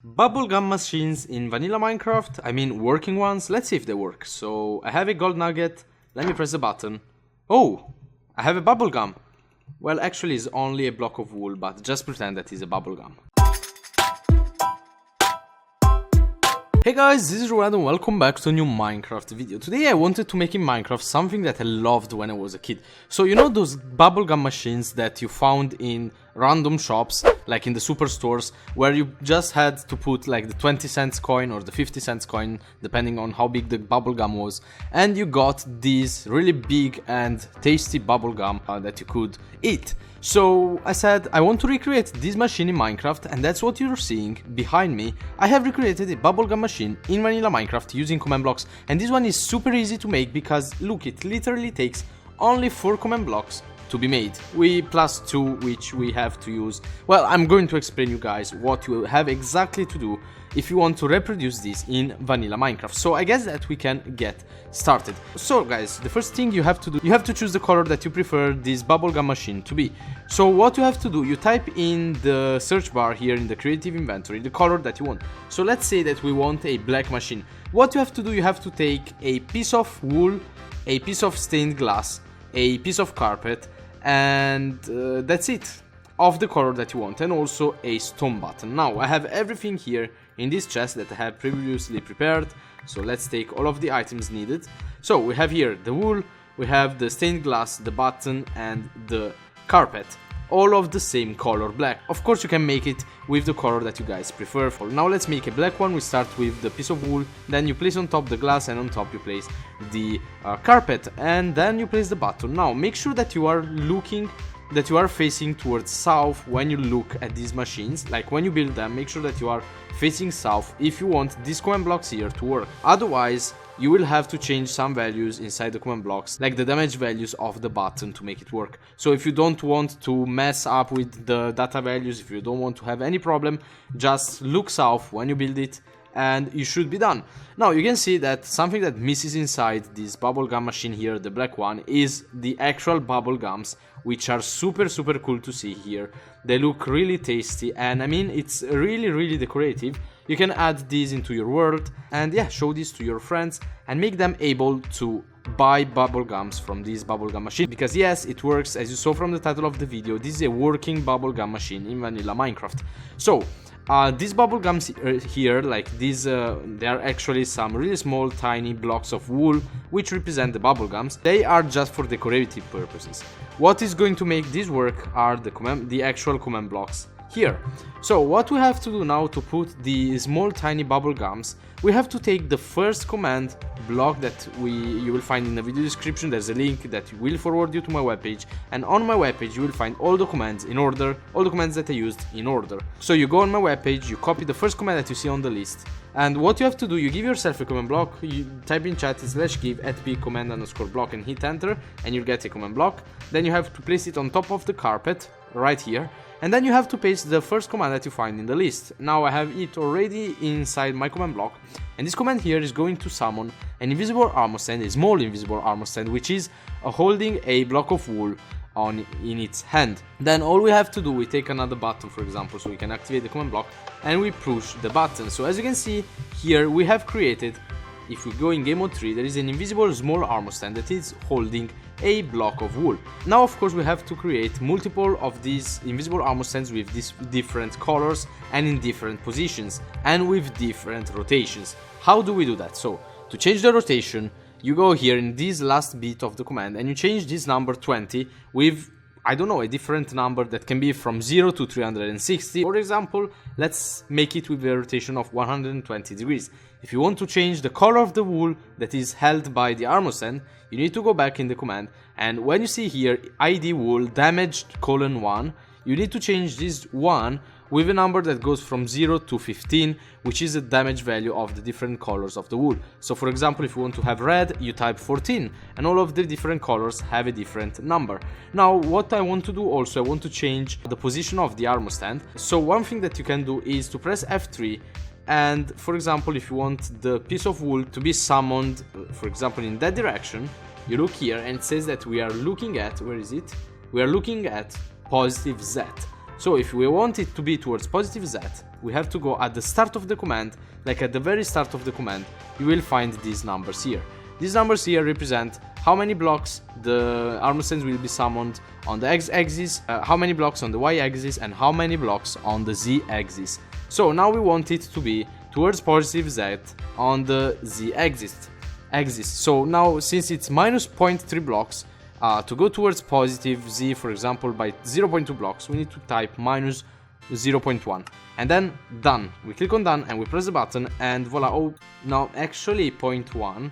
Bubblegum machines in vanilla Minecraft, I mean working ones, let's see if they work. So I have a gold nugget, let me press the button. Oh, I have a bubblegum. Well, actually it's only a block of wool, but just pretend that it's a bubblegum. Hey guys, this is Jonatan and welcome back to a new Minecraft video. Today I wanted to make in Minecraft something that I loved when I was a kid. So you know those bubblegum machines that you found in random shops, like in the superstores, where you just had to put like the 20 cents coin or the 50 cents coin, depending on how big the bubblegum was, and you got this really big and tasty bubblegum that you could eat. So I said I want to recreate this machine in Minecraft, and that's what you're seeing behind me. I have recreated a bubblegum machine in vanilla Minecraft using command blocks, and this one is super easy to make because look, it literally takes only 4 command blocks to be made, plus 2 which we have to use. Well, I'm going to explain you guys what you have exactly to do if you want to reproduce this in vanilla Minecraft. So I guess that we can get started. So guys, the first thing you have to do, you have to choose the color that you prefer this bubblegum machine to be. So what you have to do, you type in the search bar here in the creative inventory the color that you want. So let's say that we want a black machine. What you have to do, you have to take a piece of wool, a piece of stained glass, a piece of carpet, and that's it, of the color that you want, and also a stone button. Now I have everything here in this chest that I have previously prepared, so let's take all of the items needed. So we have here the wool, we have the stained glass, the button, and the carpet, all of the same color, black. Of course you can make it with the color that you guys prefer. For now let's make a black one. We start with the piece of wool, then you place on top the glass, and on top you place the carpet, and then you place the button. Now make sure that you are facing towards south when you look at these machines. Like when you build them, make sure that you are facing south if you want these command blocks here to work. Otherwise you will have to change some values inside the command blocks, like the damage values of the button, to make it work. So if you don't want to mess up with the data values, if you don't want to have any problem, just look south when you build it and you should be done. Now you can see that something that misses inside this bubblegum machine here, the black one, is the actual bubblegums, which are super cool to see here. They look really tasty, and I mean it's really decorative. You can add these into your world and yeah, show this to your friends and make them able to buy bubblegums from this bubblegum machine, because yes, it works. As you saw from the title of the video, this is a working bubblegum machine in vanilla Minecraft. So these bubblegums here, like these, they are actually some really small tiny blocks of wool which represent the bubblegums. They are just for decorative purposes. What is going to make this work are the actual command blocks here. So what we have to do now to put the small tiny bubblegums, we have to take the first command block that you will find in the video description. There's a link that will forward you to my webpage, and on my webpage you will find all the commands in order, all the commands that I used in order. So you go on my webpage, you copy the first command that you see on the list, and what you have to do, you give yourself a command block, you type in chat /give @p command_block and hit enter, and you'll get a command block. Then you have to place it on top of the carpet right here, and then you have to paste the first command that you find in the list. Now I have it already inside my command block, and this command here is going to summon an invisible armor stand, a small invisible armor stand, which is holding a block of wool in its hand. Then all we have to do, we take another button, for example, so we can activate the command block, and we push the button. So as you can see here, we have created, if we go in game mode 3, there is an invisible small armor stand that is holding a block of wool. Now of course we have to create multiple of these invisible armor stands with these different colors and in different positions and with different rotations. How do we do that? So to change the rotation, you go here in this last bit of the command and you change this number 20 with, I don't know, a different number that can be from 0 to 360. For example, let's make it with a rotation of 120 degrees. If you want to change the color of the wool that is held by the armor stand, you need to go back in the command, and when you see here ID wool damaged :1, you need to change this 1 with a number that goes from 0 to 15, which is the damage value of the different colors of the wool. So for example, if you want to have red, you type 14, and all of the different colors have a different number. Now what I want to do also, I want to change the position of the armor stand. So one thing that you can do is to press F3, and for example, if you want the piece of wool to be summoned, for example in that direction, you look here and it says that we are looking at, where is it? We are looking at +Z. So if we want it to be towards positive Z, we have to go at the start of the command, like at the very start of the command, you will find these numbers here. These numbers here represent how many blocks the armor stands will be summoned on the x-axis, how many blocks on the y-axis, and how many blocks on the z-axis. So now we want it to be towards positive z on the z-axis. So now, since it's minus 0.3 blocks, to go towards positive z, for example, by 0.2 blocks, we need to type minus 0.1 and then done. We click on done and we press the button and voila. Oh, now actually 0.1.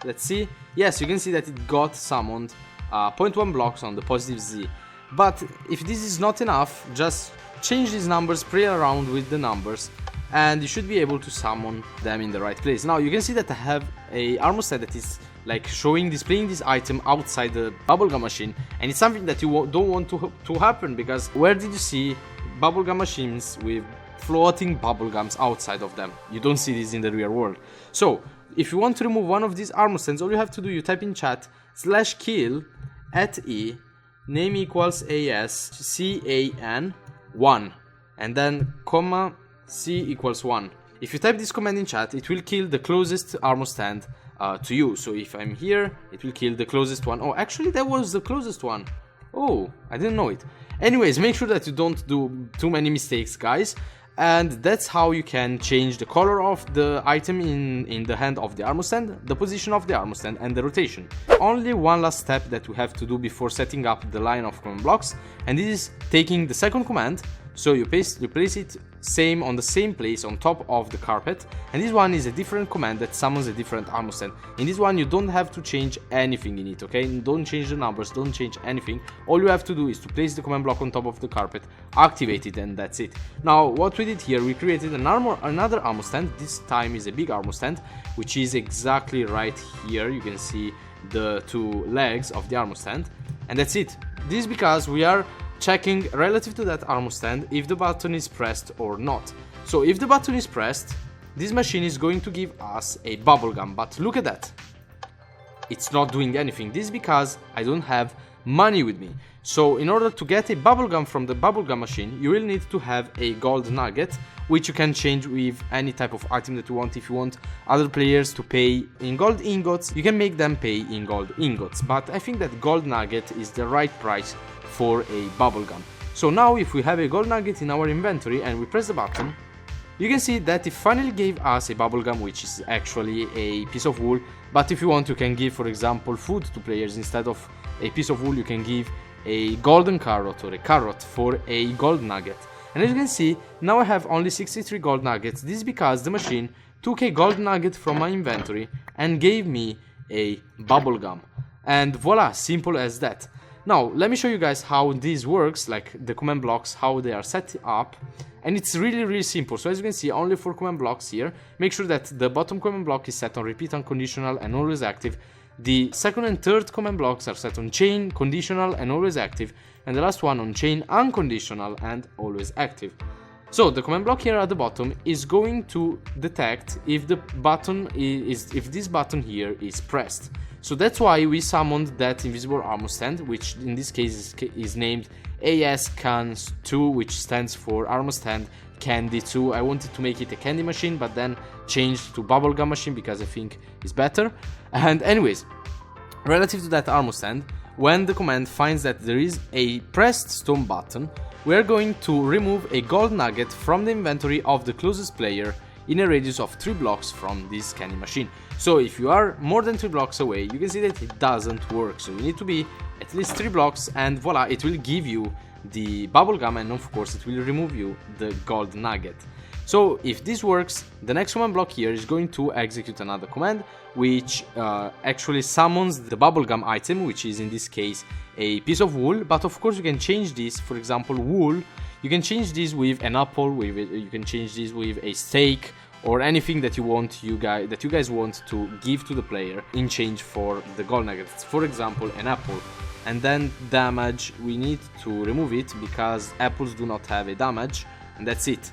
Let's see. Yes, you can see that it got summoned 0.1 blocks on the positive z. But if this is not enough, just change these numbers, play around with the numbers, and you should be able to summon them in the right place. Now you can see that I have a armor set that is like displaying this item outside the bubblegum machine, and it's something that you don't want to happen, because where did you see bubblegum machines with floating bubblegums outside of them? You don't see this in the real world. So if you want to remove one of these armor stands, all you have to do, you type in chat /kill @e name equals ASCAN 1 and then comma C equals 1. If you type this command in chat, it will kill the closest armor stand to you. So if I'm here, it will kill the closest one. Oh, actually that was the closest one. Oh, I didn't know it. Anyways, make sure that you don't do too many mistakes, guys. And that's how you can change the color of the item in the hand of the armor stand, the position of the armor stand, and the rotation. Only one last step that we have to do before setting up the line of command blocks, and this is taking the second command. So you place it on the same place on top of the carpet, and this one is a different command that summons a different armor stand. In this one you don't have to change anything in it, okay? Don't change the numbers, don't change anything. All you have to do is to place the command block on top of the carpet, activate it, and that's it. Now what we did here, we created another armor stand. This time is a big armor stand, which is exactly right here. You can see the two legs of the armor stand, and that's it. This is because we are checking relative to that armor stand if the button is pressed or not. So if the button is pressed, this machine is going to give us a bubblegum, but look at that, it's not doing anything. This is because I don't have money with me. So in order to get a bubblegum from the bubblegum machine, you will need to have a gold nugget, which you can change with any type of item that you want. If you want other players to pay in gold ingots, you can make them pay in gold ingots, but I think that gold nugget is the right price for a bubblegum. So now if we have a gold nugget in our inventory and we press the button, you can see that it finally gave us a bubblegum, which is actually a piece of wool. But if you want, you can give, for example, food to players. Instead of a piece of wool, you can give a golden carrot or a carrot for a gold nugget. And as you can see, now I have only 63 gold nuggets. This is because the machine took a gold nugget from my inventory and gave me a bubblegum. And voila, simple as that. Now, let me show you guys how this works, like the command blocks, how they are set up. And it's really simple. So as you can see, only 4 command blocks here. Make sure that the bottom command block is set on repeat unconditional and always active. The second and third command blocks are set on chain, conditional, and always active. And the last one on chain, unconditional, and always active. So the command block here at the bottom is going to detect if the button if this button here is pressed. So that's why we summoned that invisible armor stand, which in this case is named ASCAN2, which stands for armor stand candy 2. I wanted to make it a candy machine, but then changed to bubblegum machine because I think it's better. And anyways, relative to that armor stand, when the command finds that there is a pressed stone button, we are going to remove a gold nugget from the inventory of the closest player in a radius of 3 blocks from this candy machine. So if you are more than 3 blocks away, you can see that it doesn't work. So you need to be at least 3 blocks, and voila, it will give you the bubblegum, and of course it will remove you the gold nugget. So if this works, the next command block here is going to execute another command, which actually summons the bubblegum item, which is in this case a piece of wool. But of course you can change this, for example wool, you can change this with an apple, you can change this with a steak, or anything that you guys want to give to the player in change for the gold nuggets. For example, an apple. And then damage, we need to remove it because apples do not have a damage, and that's it.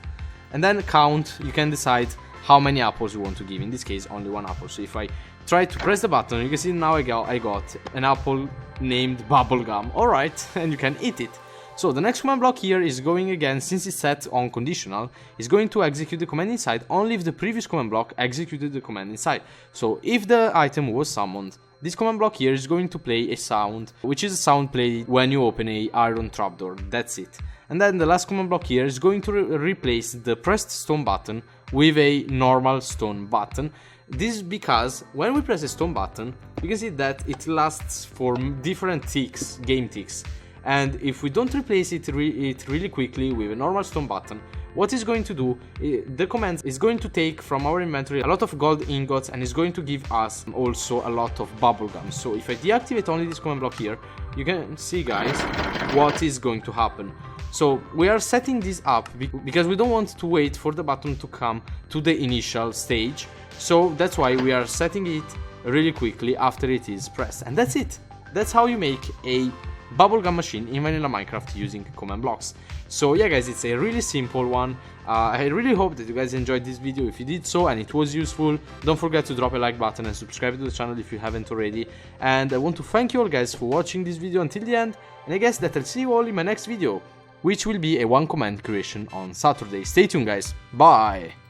And then count, you can decide how many apples you want to give. In this case, only 1 apple. So if I try to press the button, you can see now I got an apple named bubblegum. Alright, and you can eat it. So the next command block here is going again, since it's set on conditional, is going to execute the command inside only if the previous command block executed the command inside. So if the item was summoned, this command block here is going to play a sound, which is a sound played when you open a iron trapdoor. That's it. And then the last command block here is going to replace the pressed stone button with a normal stone button. This is because when we press a stone button, you can see that it lasts for different ticks, game ticks. And if we don't replace it really quickly with a normal stone button, what it's going to do, the command is going to take from our inventory a lot of gold ingots and is going to give us also a lot of bubblegum. So if I deactivate only this command block here, you can see, guys, what is going to happen. So we are setting this up because we don't want to wait for the button to come to the initial stage. So that's why we are setting it really quickly after it is pressed. And that's it. That's how you make a bubblegum machine in vanilla Minecraft using command blocks. So yeah, guys, it's a really simple one. I really hope that you guys enjoyed this video. If you did so and it was useful, don't forget to drop a like button and subscribe to the channel if you haven't already. And I want to thank you all, guys, for watching this video until the end, and I guess that I'll see you all in my next video, which will be a one command creation on Saturday. Stay tuned, guys. Bye.